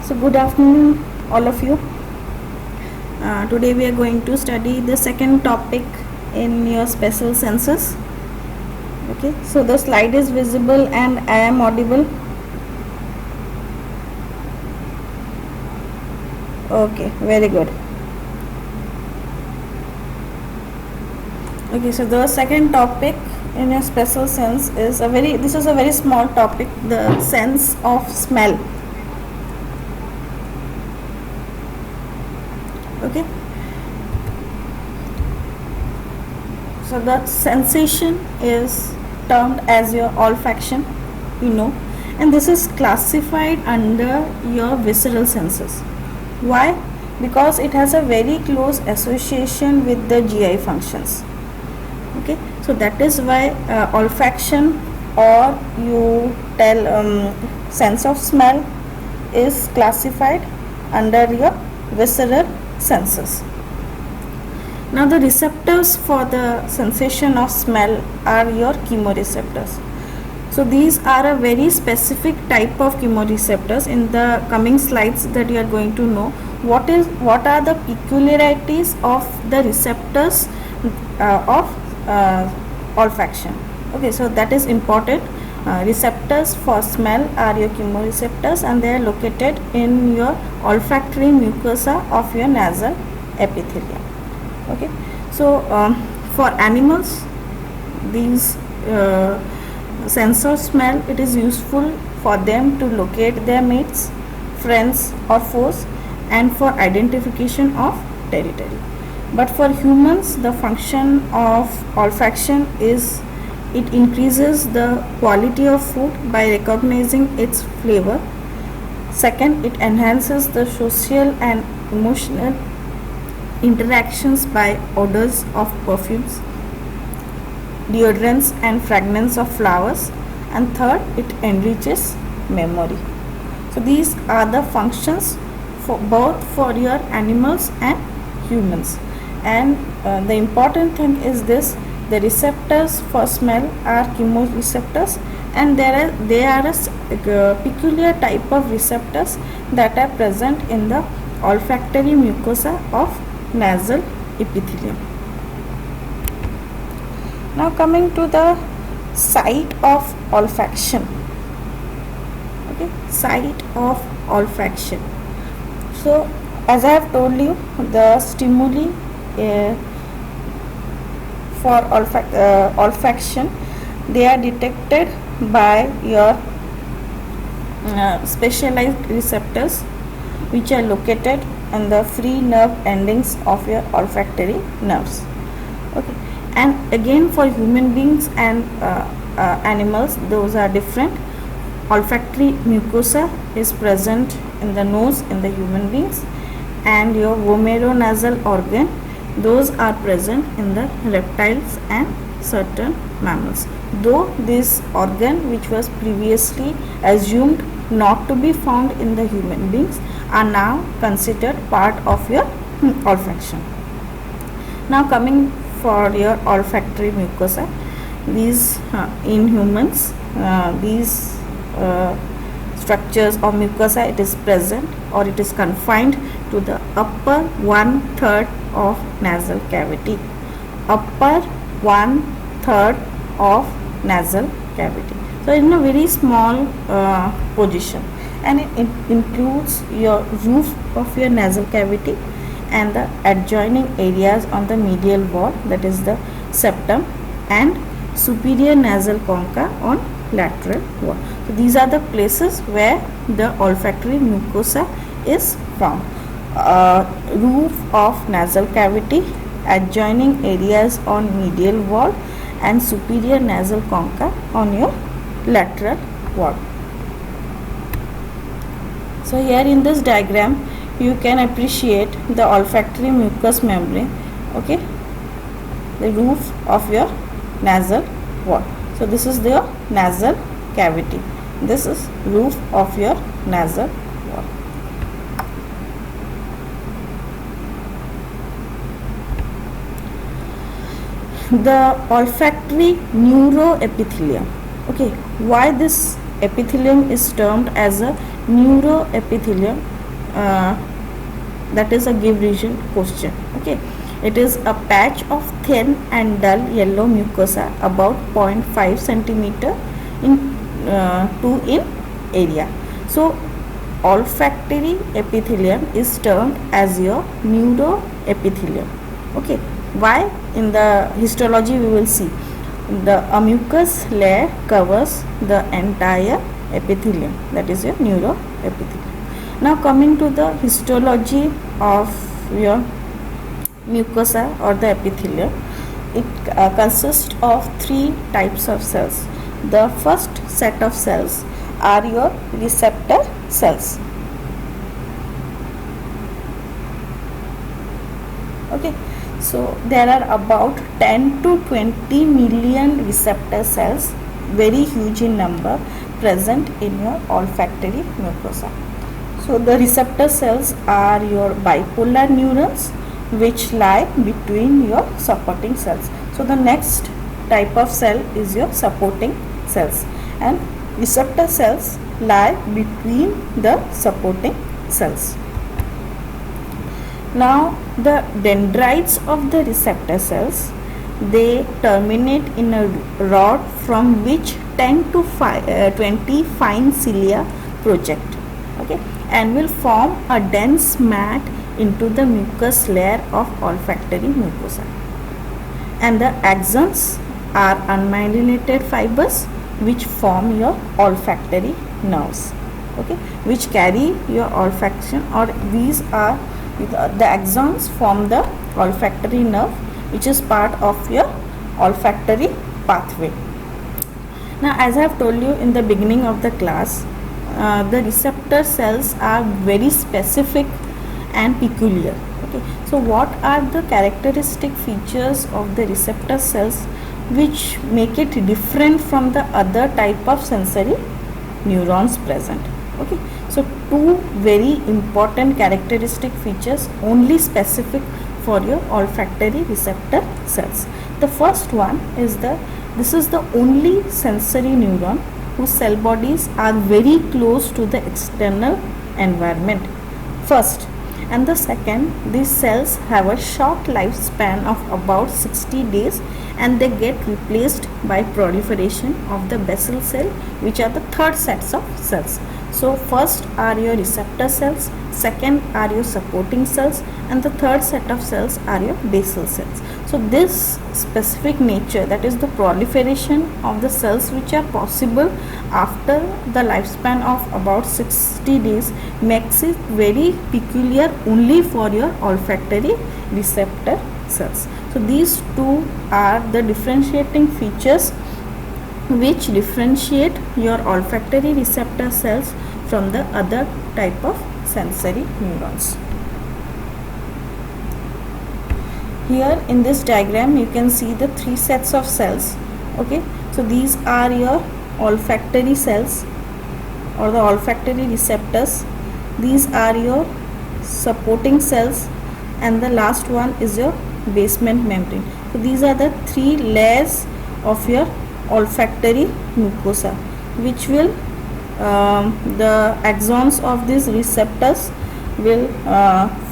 So good afternoon all of you. Today we are going to study the second topic in your special senses. Okay, so the slide is visible and I am audible. Okay, very good. Okay, so the second topic in a special sense is a very small topic, the sense of smell. Okay, so the sensation is termed as your olfaction, and this is classified under your visceral senses. Why? Because it has a very close association with the GI functions. Okay, so that is why olfaction, or you tell sense of smell, is classified under your visceral senses. Now the receptors for the sensation of smell are your chemoreceptors. So these are a very specific type of chemoreceptors. In the coming slides that you are going to know what are the peculiarities of the receptors of olfaction. Okay, so that is important. Receptors for smell are your chemoreceptors, and they are located in your olfactory mucosa of your nasal epithelium. Okay, so for animals, these sense of smell, it is useful for them to locate their mates, friends or foes, and for identification of territory. But for humans, the function of olfaction is it increases the quality of food by recognizing its flavor. Second, it enhances the social and emotional interactions by odors of perfumes, deodorants and fragrance of flowers. And third, it enriches memory. So these are the functions for both for your animals and humans. And the important thing is this: the receptors for smell are chemoreceptors, and they are a peculiar type of receptors that are present in the olfactory mucosa of nasal epithelium. Now coming to the site of olfaction. Okay, site of olfaction. So as I have told you, the stimuli for olfaction, they are detected by your specialized receptors, which are located in the free nerve endings of your olfactory nerves. Okay, and again for human beings and animals, those are different. Olfactory mucosa is present in the nose in the human beings, and your vomeronasal organ, those are present in the reptiles and certain mammals. Though this organ, which was previously assumed not to be found in the human beings, are now considered part of your olfaction. Now coming for your olfactory mucosa, these in humans, these structures of mucosa, it is present or it is confined to the upper 1/3 of nasal cavity. Upper 1/3 of nasal cavity. So in a very small position, and it includes your roof of your nasal cavity and the adjoining areas on the medial wall, that is the septum, and superior nasal concha on lateral wall. So these are the places where the olfactory mucosa is found. Roof of nasal cavity, adjoining areas on medial wall, and superior nasal concha on your lateral wall. So here in this diagram you can appreciate the olfactory mucous membrane, okay, the roof of your nasal wall. So this is the nasal cavity, this is roof of your nasal wall. The olfactory neuroepithelium. Okay, why this epithelium is termed as a neuroepithelium? that is a give reason question. Okay, it is a patch of thin and dull yellow mucosa about 0.5 centimeter in 2 in area. So olfactory epithelium is termed as your neuroepithelium. Okay, why? In the histology we will see the mucus layer covers the entire epithelium, that is your neuroepithelium. Now coming to the histology of your mucosa or the epithelium, it consists of 3 types of cells. The first set of cells are your receptor cells. Okay, so there are about 10 to 20 million receptor cells, very huge in number, present in your olfactory mucosa. So the receptor cells are your bipolar neurons which lie between your supporting cells. So the next type of cell is your supporting cells, and receptor cells lie between the supporting cells. Now the dendrites of the receptor cells, they terminate in a rod from which 10 to 20 fine cilia project. Okay, and will form a dense mat into the mucus layer of olfactory mucosa. And the axons are unmyelinated fibers which form your olfactory nerves. Okay, which carry your olfaction, or these are the axons form the olfactory nerve which is part of your olfactory pathway. Now as I have told you in the beginning of the class, the receptor cells are very specific and peculiar. Okay, so what are the characteristic features of the receptor cells which make it different from the other type of sensory neurons present? Okay, so 2 very important characteristic features only specific for your olfactory receptor cells. The first one is this is the only sensory neuron whose cell bodies are very close to the external environment. First, and the second, these cells have a short lifespan of about 60 days and they get replaced by proliferation of the basal cell, which are the third sets of cells. So first are your receptor cells, second are your supporting cells, and the third set of cells are your basal cells. So this specific nature, that is the proliferation of the cells which are possible after the lifespan of about 60 days, makes it very peculiar only for your olfactory receptor cells. So these 2 are the differentiating features which differentiate your olfactory receptor cells from the other type of sensory neurons. Here in this diagram you can see the 3 sets of cells. Okay, so these are your olfactory cells or the olfactory receptors, these are your supporting cells, and the last one is your basement membrane. So these are the 3 layers of your olfactory mucosa, which will the axons of these receptors will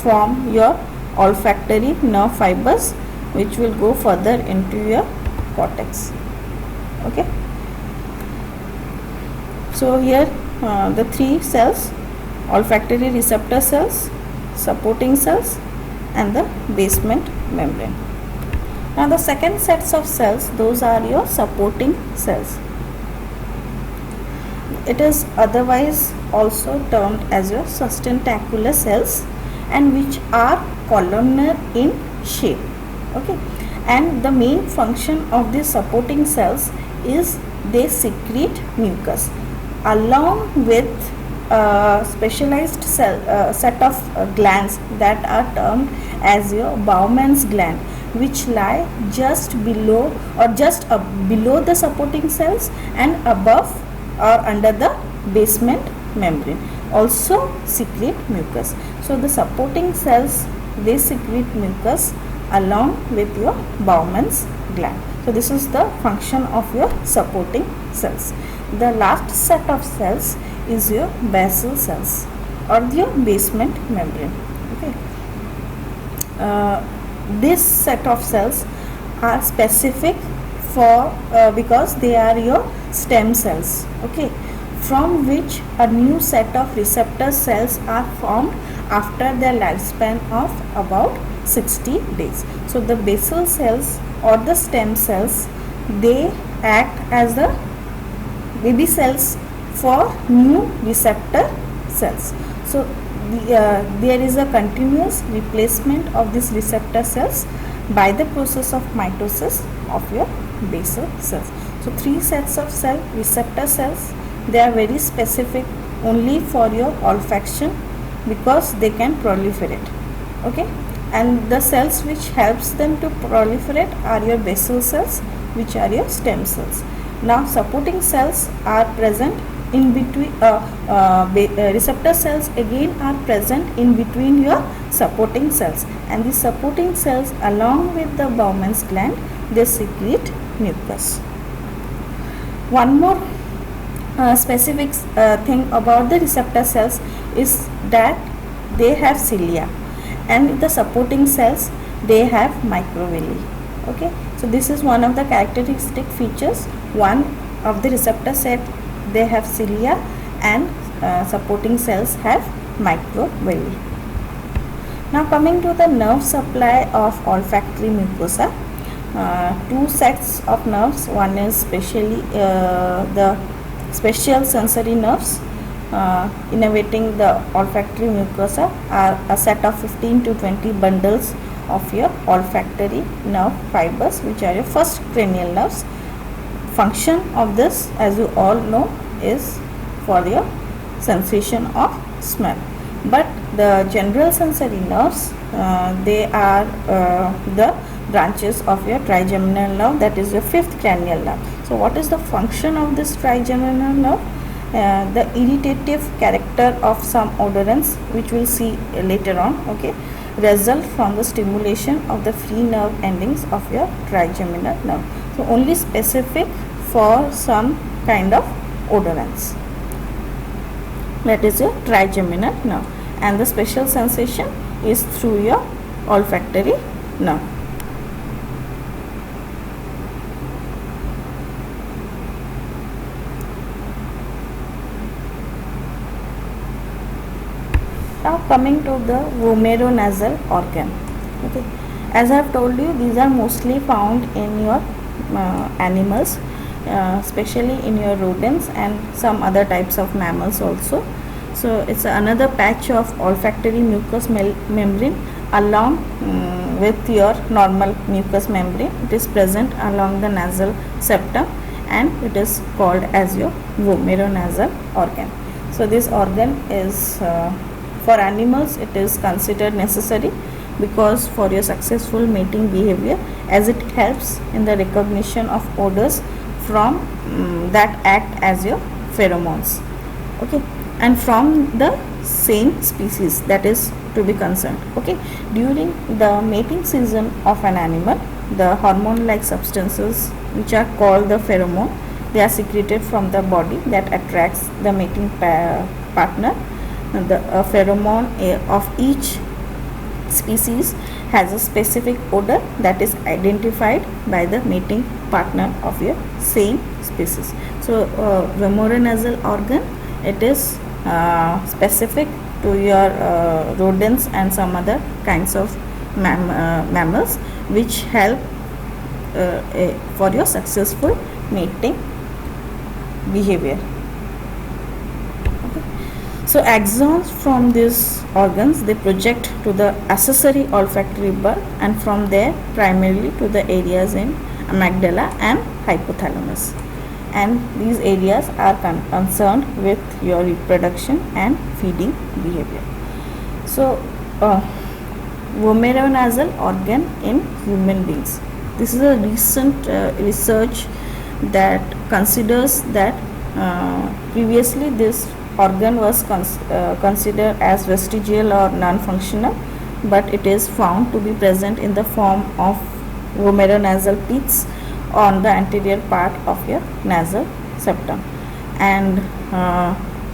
form your olfactory nerve fibers, which will go further into your cortex. Okay, so here the 3 cells: olfactory receptor cells, supporting cells, and the basement membrane. Now the second sets of cells, those are your supporting cells. It is otherwise also termed as your sustentacular cells, and which are columnar in shape. Okay, and the main function of the supporting cells is they secrete mucus along with specialized set of glands that are termed as your Bowman's gland, which lie just below or just below the supporting cells and above or under the basement membrane, also secrete mucus. So the supporting cells, they secrete mucus along with your Bowman's gland. So this is the function of your supporting cells. The last set of cells is your basal cells. or your basement membrane. Okay. This set of cells are specific for because they are your stem cells, okay, from which a new set of receptor cells are formed after their lifespan of about 60 days. So the basal cells or the stem cells, they act as the baby cells for new receptor cells. So there is a continuous replacement of these receptor cells by the process of mitosis of your basal cells. So three sets of cell receptor cells, they are very specific only for your olfaction because they can proliferate, okay, and the cells which helps them to proliferate are your basal cells, which are your stem cells. Now supporting cells are present in between, receptor cells again are present in between your supporting cells, and the supporting cells along with the Bowman's gland, they secrete mucus. One more specific thing about the receptor cells is that they have cilia, and the supporting cells, they have microvilli. Okay, so this is one of the characteristic features. One of the receptor set, they have cilia, and supporting cells have microvilli. Now coming to the nerve supply of olfactory mucosa, two sets of nerves. One is specially the special sensory nerves innervating the olfactory mucosa are a set of 15 to 20 bundles of your olfactory nerve fibers, which are your first cranial nerves. Function of this, as you all know, is for your sensation of smell. But the general sensory nerves, they are the branches of your trigeminal nerve, that is your fifth cranial nerve. So what is the function of this trigeminal nerve? The irritative character of some odorants, which we'll see later on, okay, result from the stimulation of the free nerve endings of your trigeminal nerve. So only specific for some kind of odorants, that is your trigeminal nerve, and the special sensation is through your olfactory nerve. Now coming to the vomeronasal organ. Okay, as I have told you, these are mostly found in your animals, especially in your rodents and some other types of mammals also. So it's another patch of olfactory mucous membrane along with your normal mucous membrane. It is present along the nasal septum, and it is called as your vomeronasal organ. So this organ is for animals, it is considered necessary because for your successful mating behavior, as it helps in the recognition of odors from that act as your pheromones, okay, and from the same species that is to be concerned. Okay, during the mating season of an animal, the hormone like substances which are called the pheromone, they are secreted from the body that attracts the mating partner. The pheromone of each species has a specific odor that is identified by the mating partner of your same species. So vomeronasal organ, it is specific to your rodents and some other kinds of mammals, which help for your successful mating behavior. So axons from these organs, they project to the accessory olfactory bulb, and from there primarily to the areas in amygdala and hypothalamus, and these areas are concerned with your reproduction and feeding behavior. So vomeronasal organ in human beings, this is a recent research that considers that previously this organ was considered as vestigial or non-functional, but it is found to be present in the form of vomeronasal pits on the anterior part of your nasal septum. And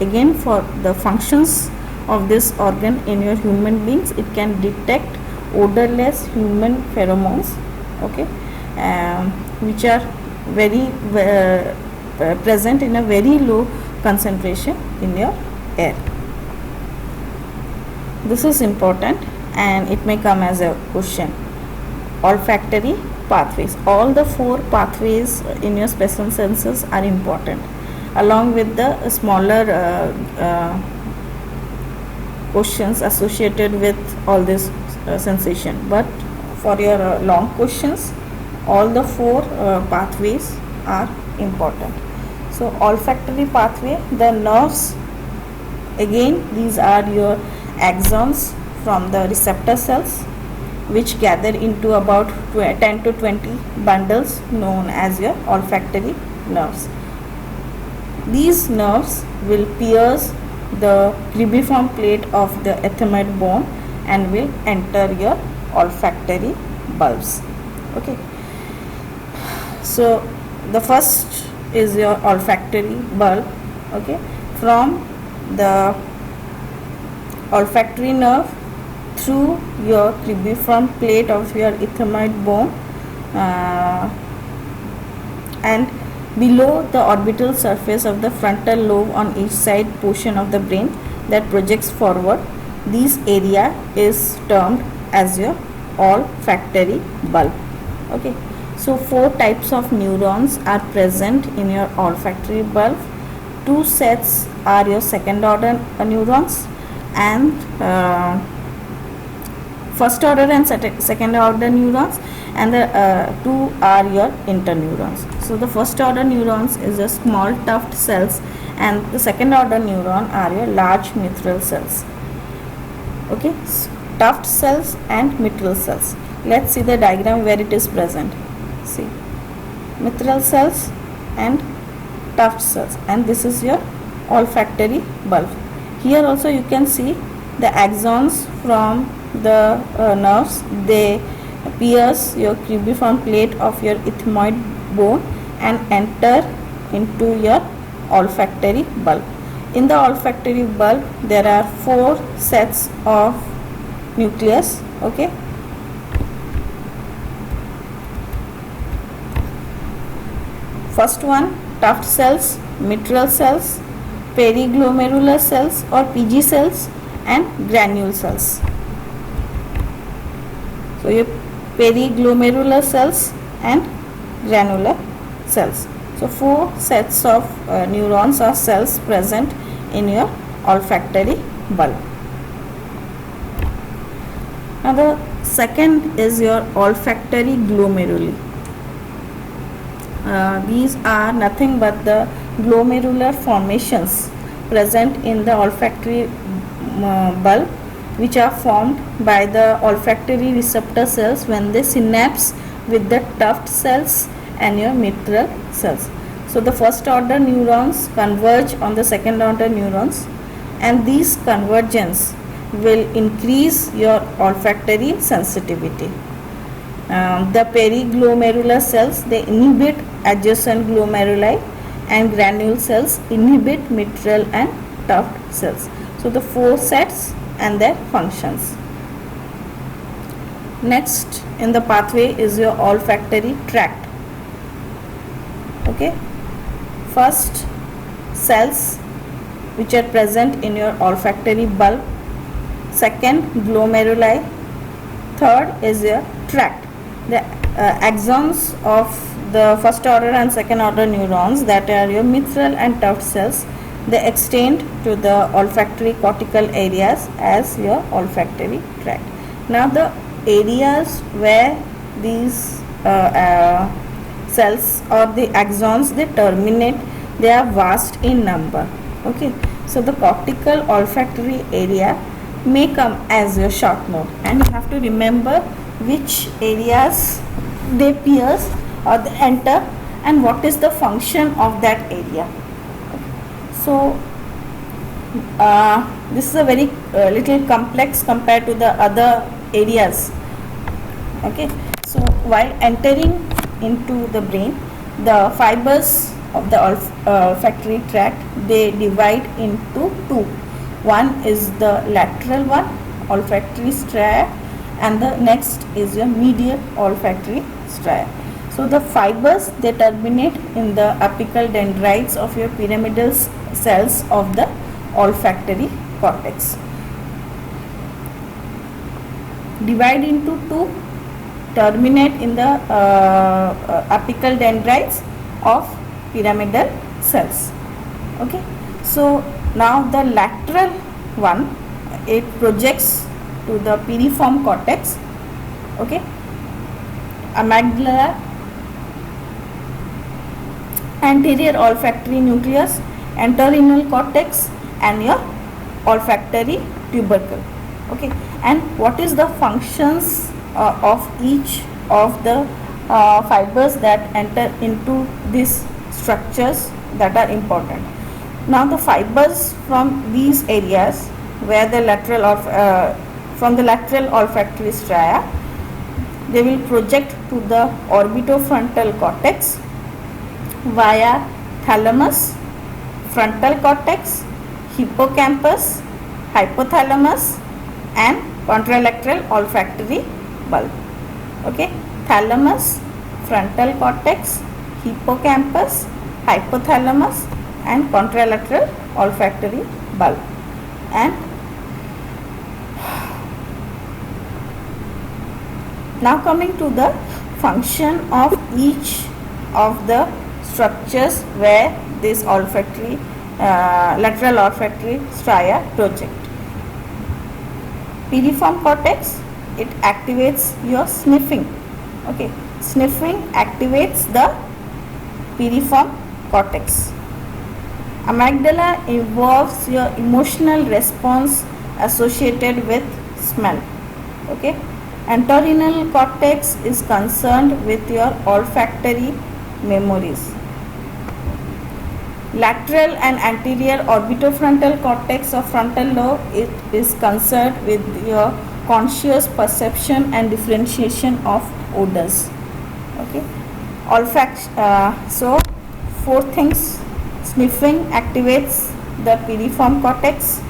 again, for the functions of this organ in your human beings. It can detect odorless human pheromones, okay, which are very present in a very low concentration in your air. This is important and it may come as a question. Olfactory pathways. All the 4 pathways in your special senses are important, along with the smaller questions associated with all this sensation. But for your long questions, all the 4 pathways are important. So olfactory pathway, the nerves, again these are your axons from the receptor cells, which gather into about 10 to 20 bundles known as your olfactory nerves. These nerves will pierce the cribriform plate of the ethmoid bone and will enter your olfactory bulbs. Okay. So the first is your olfactory bulb. Okay. From the olfactory nerve through your cribriform plate of your ethmoid bone and below the orbital surface of the frontal lobe on each side portion of the brain that projects forward. This area is termed as your olfactory bulb. Okay, so 4 types of neurons are present in your olfactory bulb. 2 sets are your second order neurons, and first order and second order neurons, and the 2 are your interneurons. So the first order neurons is a small tuft cells, and the second order neuron are your large mitral cells. Okay, so tuft cells and mitral cells. Let's see the diagram where it is present. See, mitral cells and tuft cells, and this is your olfactory bulb. Here also you can see the axons from the nerves. They pierce your cribriform plate of your ethmoid bone and enter into your olfactory bulb. In the olfactory bulb there are 4 sets of nucleus. Okay, first one, tuft cells, mitral cells, periglomerular cells or PG cells, and granule cells. So your periglomerular cells and granular cells. So 4 sets of neurons or cells present in your olfactory bulb. Now the second is your olfactory glomeruli. These are nothing but the glomerular formations present in the olfactory bulb, which are formed by the olfactory receptor cells when they synapse with the tuft cells and your mitral cells. So the first order neurons converge on the second order neurons, and these convergence will increase your olfactory sensitivity. The periglomerular cells, they inhibit adjacent glomeruli, and granule cells inhibit mitral and tuft cells. So the 4 sets and their functions. Next in the pathway is your olfactory tract. Okay, first, cells which are present in your olfactory bulb. Second, glomeruli. Third is your tract. The axons of the first order and second order neurons, that are your mitral and tuft cells, they extend to the olfactory cortical areas as your olfactory tract. Now the areas where these cells or the axons they terminate, they are vast in number. Okay, so the cortical olfactory area may come as your short note, and you have to remember which areas they pierce or they enter and what is the function of that area. So this is a very little complex compared to the other areas. Okay, so while entering into the brain, the fibers of the olfactory tract, they divide into 2. One is the lateral one, olfactory stria, and the next is your medial olfactory stria. So the fibers, they terminate in the apical dendrites of your pyramidal cells of the olfactory cortex. Divide into two, terminate in the apical dendrites of pyramidal cells. Okay, so now the lateral one, it projects to the piriform cortex. Okay, amygdala, anterior olfactory nucleus, entorhinal cortex, and your olfactory tubercle. Okay, and what is the functions of each of the fibers that enter into these structures that are important. Now the fibers from these areas where the lateral from the lateral olfactory stria, they will project to the orbitofrontal cortex via thalamus, frontal cortex, hippocampus, hypothalamus, and contralateral olfactory bulb. Okay, thalamus, frontal cortex, hippocampus, hypothalamus, and contralateral olfactory bulb. And now coming to the function of each of the structures where this olfactory lateral olfactory stria project. Piriform cortex, it activates your sniffing. Okay, sniffing activates the piriform cortex. Amygdala involves your emotional response associated with smell. Okay, entorhinal cortex is concerned with your olfactory memories. Lateral and anterior orbitofrontal cortex of frontal lobe, it is concerned with your conscious perception and differentiation of odors. Okay, so four things: sniffing activates the piriform cortex,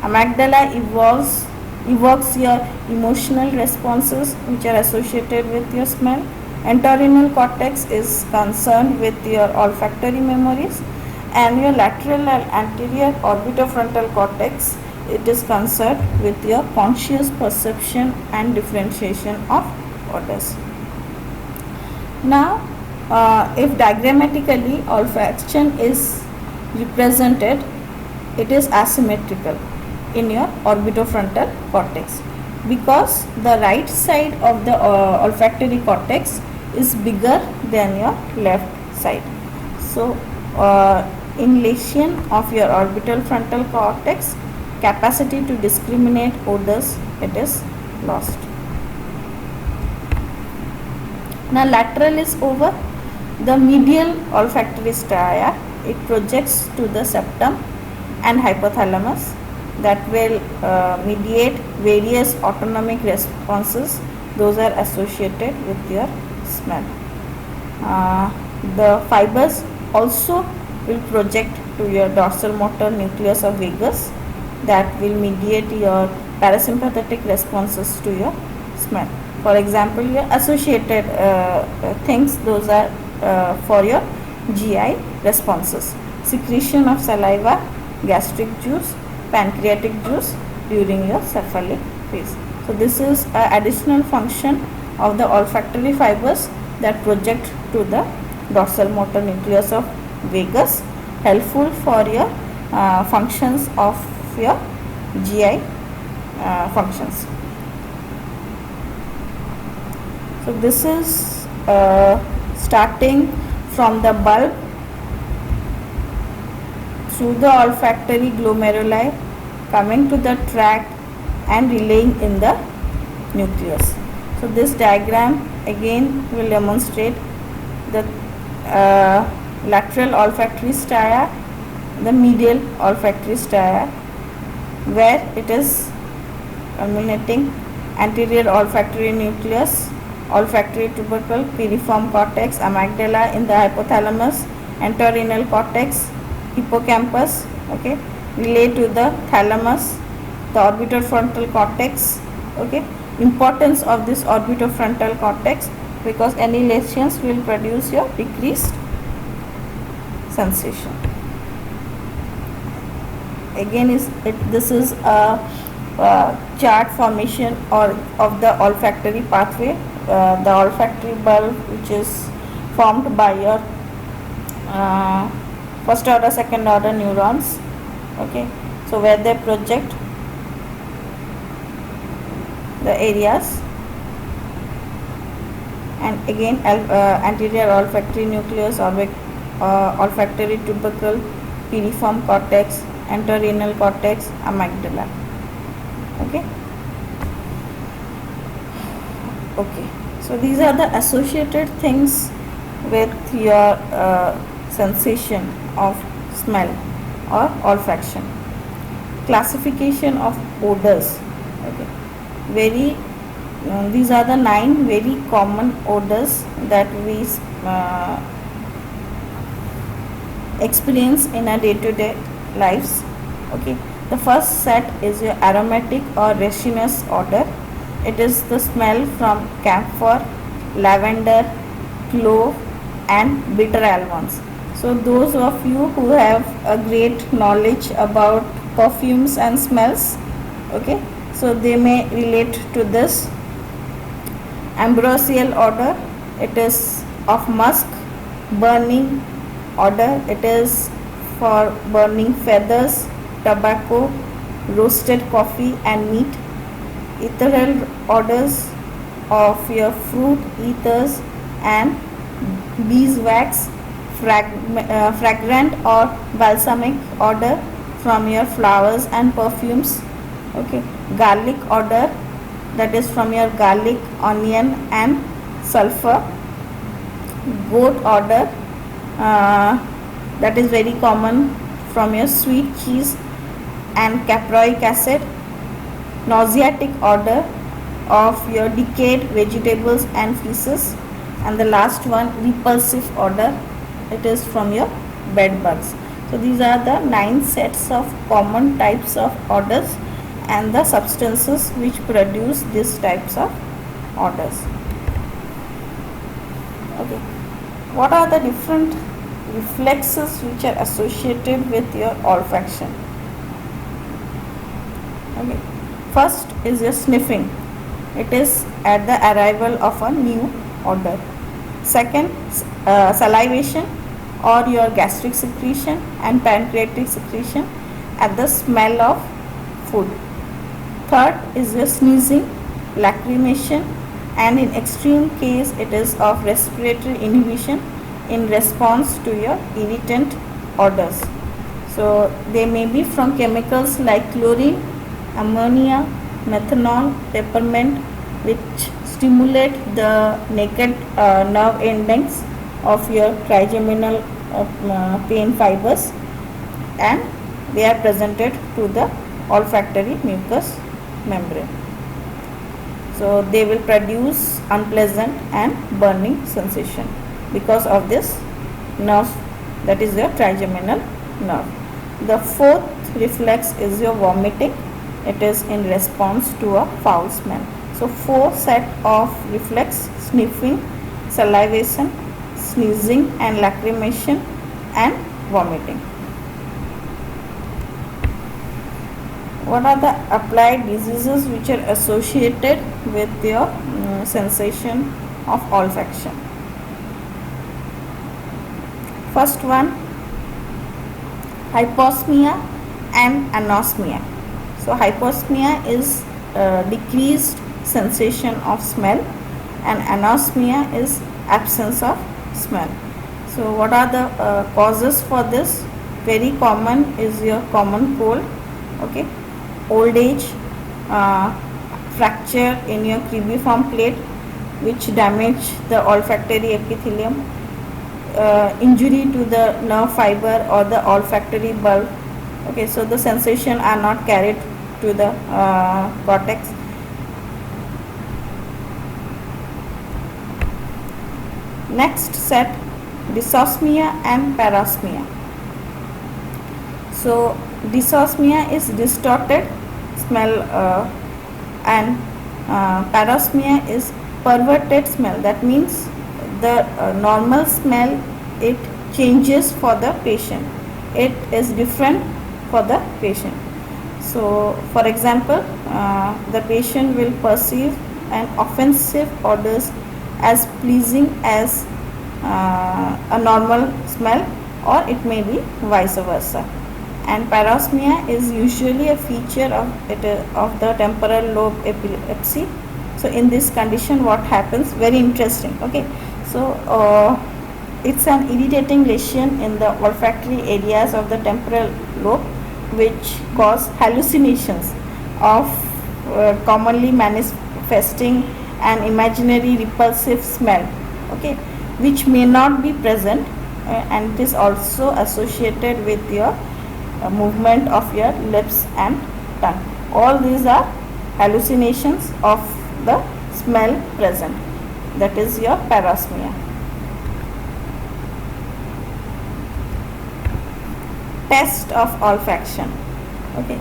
amygdala evokes your emotional responses which are associated with your smell, entorhinal cortex is concerned with your olfactory memories, and your lateral and anterior orbitofrontal cortex, it is concerned with your conscious perception and differentiation of odors. Now if diagrammatically olfaction is represented, it is asymmetrical in your orbitofrontal cortex because the right side of the olfactory cortex is bigger than your left side. So in lesion of your orbital frontal cortex, capacity to discriminate odors, it is lost. Now lateral is over. The medial olfactory stria, it projects to the septum and hypothalamus that will mediate various autonomic responses. Those are associated with your smell. The fibers also will project to your dorsal motor nucleus of vagus that will mediate your parasympathetic responses to your smell. For example, your associated things, those are for your GI responses: secretion of saliva, gastric juice, pancreatic juice during your cephalic phase. So this is an additional function of the olfactory fibers that project to the dorsal motor nucleus of vagus, helpful for your functions of your GI functions. So this is starting from the bulb through the olfactory glomeruli, coming to the tract and relaying in the nucleus. So this diagram again will demonstrate the lateral olfactory stria, the medial olfactory stria, where it is terminating anterior olfactory nucleus, olfactory tubercle, piriform cortex, amygdala in the hypothalamus, entorhinal cortex, hippocampus, okay, relate to the thalamus, the orbitofrontal cortex. Okay, importance of this orbitofrontal cortex, because any lesions will produce your decreased sensation. Again, this is a chart formation or of the olfactory pathway. The olfactory bulb, which is formed by your first order, second order neurons. Okay, so where they project the areas, and again anterior olfactory nucleus, olfactory tubercle, piriform cortex, entorhinal cortex, amygdala. Okay, so these are the associated things with your sensation of smell or olfaction. Classification of odors. Okay, these are the 9 very common odors that we experience in our day-to-day lives. Okay, the first set is your aromatic or resinous odor. It is the smell from camphor, lavender, clove and bitter almonds. So those of you who have a great knowledge about perfumes and smells, okay, so they may relate to this. Ambrosial odor, it is of musk. Burning odor, it is for burning feathers, tobacco, roasted coffee and meat. Ethereal odors of your fruit ethers and beeswax. Fragrant or balsamic odor from your flowers and perfumes. Okay, garlic odor, that is from your garlic, onion and sulfur. Goat odor, that is very common from your sweet cheese and caproic acid. Nauseatic odor of your decayed vegetables and feces. And the last one, repulsive odor, it is from your bed bugs. So these are the 9 sets of common types of odors and the substances which produce these types of odors. Okay, what are the different reflexes which are associated with your olfaction? Okay, first is your sniffing. It is at the arrival of a new odor. Second, salivation or your gastric secretion and pancreatic secretion at the smell of food. Third is your sneezing, lacrimation, and in extreme case it is of respiratory inhibition in response to your irritant odors. So they may be from chemicals like chlorine, ammonia, methanol, peppermint, which stimulate the naked nerve endings of your trigeminal pain fibers, and they are presented to the olfactory mucous membrane. So they will produce unpleasant and burning sensation because of this nerve, that is your trigeminal nerve. The fourth reflex is your vomiting. It is in response to a foul smell. So 4 set of reflex: sniffing, salivation, sneezing and lacrimation and vomiting. What are the applied diseases which are associated with your sensation of olfaction? First one, hyposmia and anosmia. So hyposmia is decreased sensation of smell and anosmia is absence of smell. So what are the causes for this? Very common is your common cold, okay, old age, fracture in your cribriform plate which damage the olfactory epithelium, injury to the nerve fiber or the olfactory bulb. Okay, so the sensation are not carried to the cortex. Next set, dysosmia and parosmia. So Dysosmia is distorted smell, and parosmia is perverted smell. That means the normal smell, it changes for the patient. It is different for the patient. So for example, the patient will perceive an offensive odors as pleasing as a normal smell, or it may be vice versa. And parosmia is usually a feature of the temporal lobe epilepsy. So in this condition, what happens, very interesting. Okay, so it's an irritating lesion in the olfactory areas of the temporal lobe, which cause hallucinations of commonly manifesting an imaginary repulsive smell, okay, which may not be present, and it is also associated with your movement of your lips and tongue. All these are hallucinations of the smell present. That is your parosmia. Test of olfaction. Okay,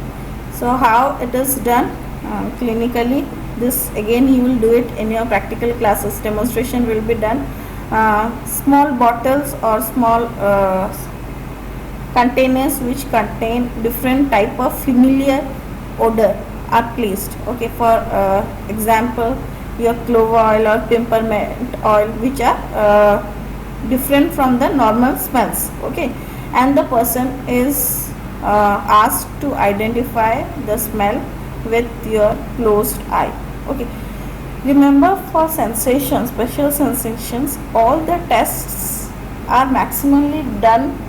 so how it is done clinically, this again you will do it in your practical classes. Demonstration will be done. Small bottles or small containers which contain different type of familiar odor are placed. Okay, for example, your clove oil or peppermint oil, which are different from the normal smells. Okay, and the person is asked to identify the smell with your closed eye. Okay, remember, for sensations, special sensations, all the tests are maximally done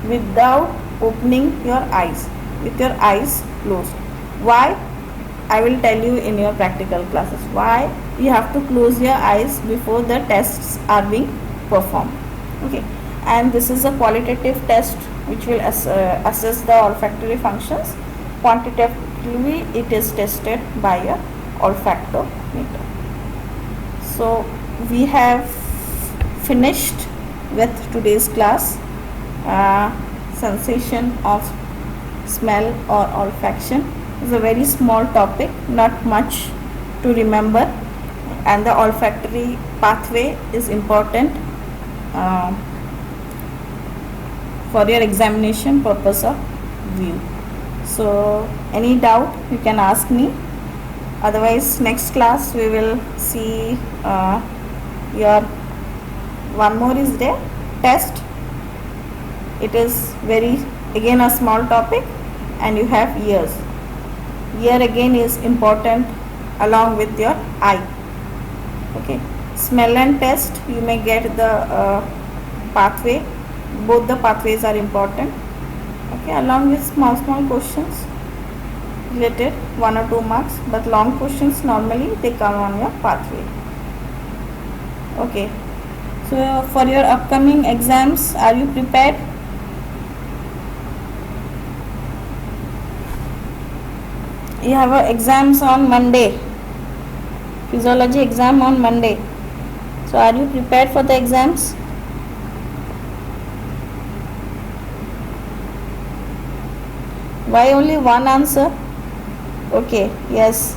without opening your eyes, with your eyes closed. Why? I will tell you in your practical classes why you have to close your eyes before the tests are being performed. Okay, and this is a qualitative test which will assess the olfactory functions. Quantitatively, it is tested by a olfactometer. So we have finished with today's class. Sensation of smell or olfaction is a very small topic, not much to remember, and the olfactory pathway is important for your examination purpose of view. So any doubt you can ask me. Otherwise, next class we will see your one more is there, test. It is very again a small topic, and you have ears. Ear again is important along with your eye. Okay, smell and test, you may get the pathway. Both the pathways are important. Okay, along with small questions related 1 or 2 marks, but long questions normally they come on your pathway. Okay, so for your upcoming exams, are you prepared? You have exams on Monday, physiology exam on Monday. So are you prepared for the exams? Why only one answer? Okay, yes.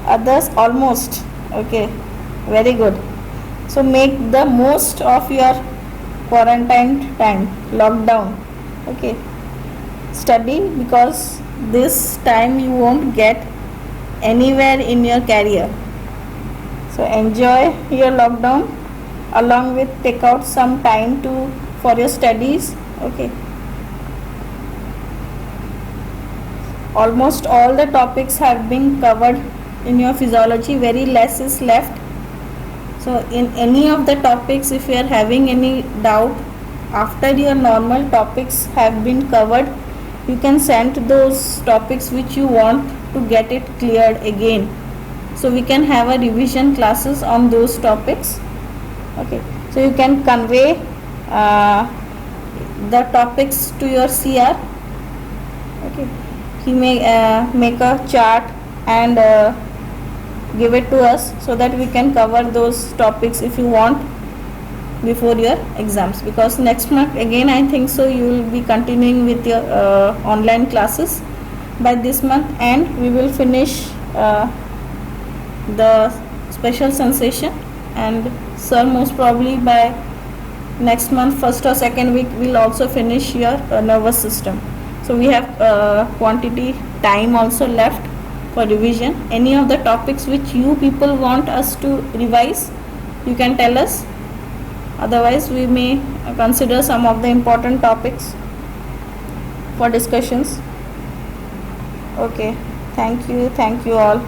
Others almost. Okay, very good. So make the most of your quarantine time, lockdown. Okay, study, because this time you won't get anywhere in your career. So enjoy your lockdown, along with take out some time for your studies. Okay, almost all the topics have been covered in your physiology, very less is left. So in any of the topics, if you are having any doubt after your normal topics have been covered, you can send those topics which you want to get it cleared again, so we can have a revision classes on those topics. Okay, so you can convey the topics to your CR. Okay, he may make a chart and give it to us, so that we can cover those topics if you want. before your exams, because next month again I think so you will be continuing with your online classes by this month, and we will finish the special sensation, and sir most probably by next month first or second week will also finish your nervous system. So we have quantity time also left for revision. Any of the topics which you people want us to revise, you can tell us, otherwise we may consider some of the important topics for discussions. Okay, thank you all.